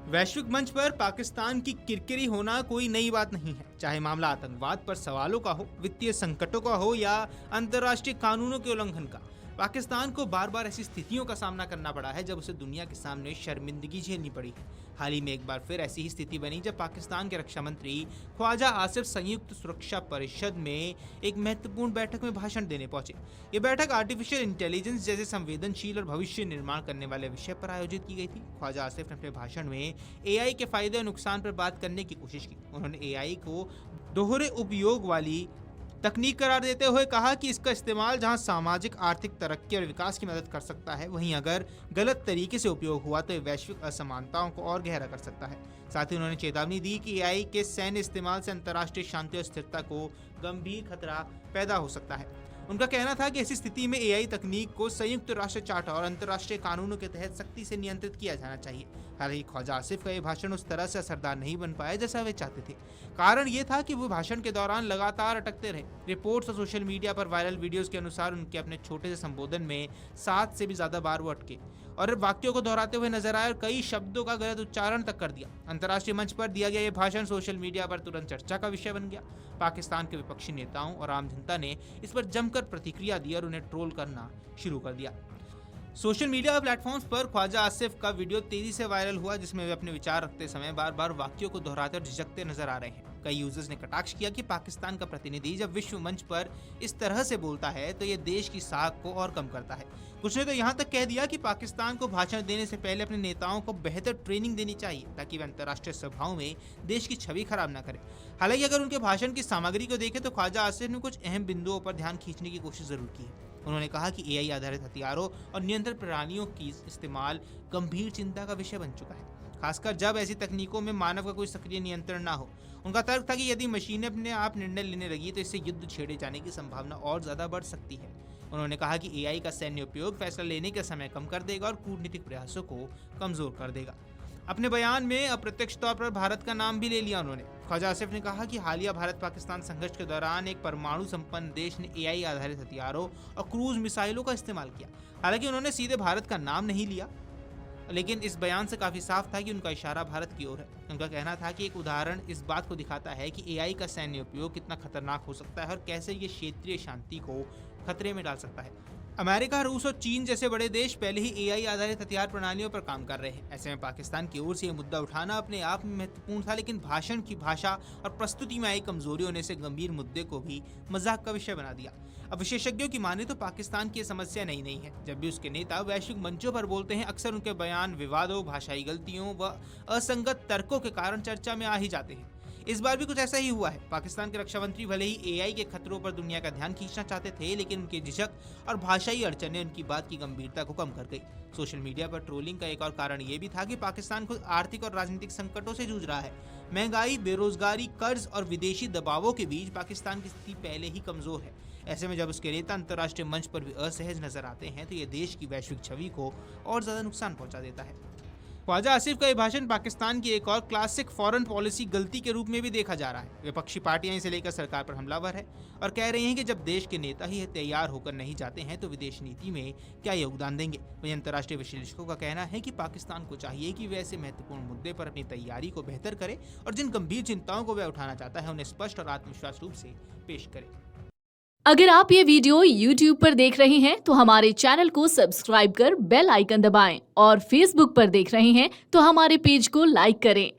वैश्विक मंच पर पाकिस्तान की किरकिरी होना कोई नई बात नहीं है। चाहे मामला आतंकवाद पर सवालों का हो, वित्तीय संकटों का हो या अंतर्राष्ट्रीय कानूनों के उल्लंघन का, पाकिस्तान को बार बार ऐसी स्थितियों का सामना करना पड़ा है जब उसे दुनिया के सामने शर्मिंदगी झेलनी पड़ी है। हाल ही में एक बार फिर ऐसी ही स्थिति बनी जब पाकिस्तान के रक्षा मंत्री ख्वाजा आसिफ संयुक्त सुरक्षा परिषद में एक महत्वपूर्ण बैठक में भाषण देने पहुंचे। ये बैठक आर्टिफिशियल इंटेलिजेंस जैसे संवेदनशील और भविष्य निर्माण करने वाले विषय पर आयोजित की गई थी। ख्वाजा आसिफ ने अपने भाषण में एआई के फायदे और नुकसान पर बात करने की कोशिश की। उन्होंने एआई को दोहरे उपयोग वाली तकनीक करार देते हुए कहा कि इसका इस्तेमाल जहां सामाजिक आर्थिक तरक्की और विकास की मदद कर सकता है, वहीं अगर गलत तरीके से उपयोग हुआ तो ये वैश्विक असमानताओं को और गहरा कर सकता है। साथ ही उन्होंने चेतावनी दी कि एआई के सैन्य इस्तेमाल से अंतर्राष्ट्रीय शांति और स्थिरता को गंभीर खतरा पैदा हो सकता है। उनका कहना था कि ऐसी स्थिति में एआई तकनीक को संयुक्त राष्ट्र चार्टर और अंतर्राष्ट्रीय कानूनों के तहत सख्ती से नियंत्रित किया जाना चाहिए। हालांकि ख्वाजा आसिफ का यह भाषण उस तरह से असरदार नहीं बन पाया जैसा वे चाहते थे। कारण ये था कि वो भाषण के दौरान लगातार अटकते रहे। रिपोर्ट्स और सोशल मीडिया पर वायरल वीडियोस के अनुसार उनके अपने छोटे से संबोधन में 7 से भी ज्यादा बार वो अटके और वाक्यों को दोहराते हुए नजर आए और कई शब्दों का गलत उच्चारण तक कर दिया। अंतर्राष्ट्रीय मंच पर दिया गया ये भाषण सोशल मीडिया पर तुरंत चर्चा का विषय बन गया। पाकिस्तान के विपक्षी नेताओं और आम जनता ने इस पर जमकर प्रतिक्रिया दी और उन्हें ट्रोल करना शुरू कर दिया। सोशल मीडिया प्लेटफॉर्म्स पर ख्वाजा आसिफ का वीडियो तेजी से वायरल हुआ, जिसमें वे अपने विचार रखते समय बार बार वाक्यों को दोहराते और झिझकते नजर आ रहे हैं। कई यूजर्स ने कटाक्ष किया कि पाकिस्तान का प्रतिनिधि जब विश्व मंच पर इस तरह से बोलता है तो ये देश की साख को और कम करता है। कुछ ने तो यहाँ तक कह दिया कि पाकिस्तान को भाषण देने से पहले अपने नेताओं को बेहतर ट्रेनिंग देनी चाहिए ताकि वे अंतर्राष्ट्रीय सभाओं में देश की छवि खराब न करें। हालांकि अगर उनके भाषण की सामग्री को देखें तो ख्वाजा आसिफ ने कुछ अहम बिंदुओं पर ध्यान खींचने की कोशिश जरूर की है। उन्होंने कहा कि एआई आधारित हथियारों और नियंत्रण प्रणालियों की इस्तेमाल गंभीर चिंता का विषय बन चुका है, खासकर जब ऐसी तकनीकों में मानव का कोई सक्रिय नियंत्रण ना हो। उनका तर्क था कि यदि मशीनें अपने आप निर्णय लेने लगी तो इससे युद्ध छेड़े जाने की संभावना और ज्यादा बढ़ सकती है। उन्होंने कहा कि एआई का सैन्य उपयोग फैसला लेने का समय कम कर देगा और कूटनीतिक प्रयासों को कमजोर कर देगा। अपने बयान में अप्रत्यक्ष तौर पर भारत का नाम भी ले लिया उन्होंने। ख्वाजा आसिफ ने कहा कि हालिया भारत पाकिस्तान संघर्ष के दौरान एक परमाणु संपन्न देश ने एआई आधारित हथियारों और क्रूज मिसाइलों का इस्तेमाल किया। हालांकि उन्होंने सीधे भारत का नाम नहीं लिया, लेकिन इस बयान से काफी साफ था कि उनका इशारा भारत की ओर है। उनका कहना था कि एक उदाहरण इस बात को दिखाता है कि एआई का सैन्य उपयोग कितना खतरनाक हो सकता है और कैसे ये क्षेत्रीय शांति को खतरे में डाल सकता है। अमेरिका, रूस और चीन जैसे बड़े देश पहले ही एआई आधारित हथियार प्रणालियों पर काम कर रहे हैं। ऐसे में पाकिस्तान की ओर से यह मुद्दा उठाना अपने आप में महत्वपूर्ण था, लेकिन भाषण की भाषा और प्रस्तुति में आई कमजोरियों ने इसे गंभीर मुद्दे को भी मजाक का विषय बना दिया। अब विशेषज्ञों की माने तो पाकिस्तान की यह समस्या नई नहीं है। जब भी उसके नेता वैश्विक मंचों पर बोलते हैं, अक्सर उनके बयान विवादों, भाषाई गलतियों व असंगत तर्कों के कारण चर्चा में आ ही जाते हैं। इस बार भी कुछ ऐसा ही हुआ है। पाकिस्तान के रक्षा मंत्री भले ही एआई के खतरों पर दुनिया का ध्यान खींचना चाहते थे, लेकिन उनके झिझक और भाषाई अड़चनें उनकी बात की गंभीरता को कम कर गई। सोशल मीडिया पर ट्रोलिंग का एक और कारण ये भी था कि पाकिस्तान खुद आर्थिक और राजनीतिक संकटों से जूझ रहा है। महंगाई, बेरोजगारी, कर्ज और विदेशी दबावों के बीच पाकिस्तान की स्थिति पहले ही कमजोर है। ऐसे में जब उसके नेता अंतर्राष्ट्रीय मंच पर भी असहज नजर आते हैं तो ये देश की वैश्विक छवि को और ज्यादा नुकसान पहुंचा देता है। ख्वाजा आसिफ का यह भाषण पाकिस्तान की एक और क्लासिक फॉरेन पॉलिसी गलती के रूप में भी देखा जा रहा है। विपक्षी पार्टियां इसे लेकर सरकार पर हमलावर है और कह रही हैं कि जब देश के नेता ही तैयार होकर नहीं जाते हैं तो विदेश नीति में क्या योगदान देंगे। वहीं अंतर्राष्ट्रीय विश्लेषकों का कहना है कि पाकिस्तान को चाहिए कि वह ऐसे महत्वपूर्ण मुद्दे पर अपनी तैयारी को बेहतर करे और जिन गंभीर चिंताओं को वह उठाना चाहता है उन्हें स्पष्ट और आत्मविश्वास रूप से पेश करे। अगर आप ये वीडियो YouTube पर देख रहे हैं तो हमारे चैनल को सब्सक्राइब कर बेल आइकन दबाएं और Facebook पर देख रहे हैं तो हमारे पेज को लाइक करें।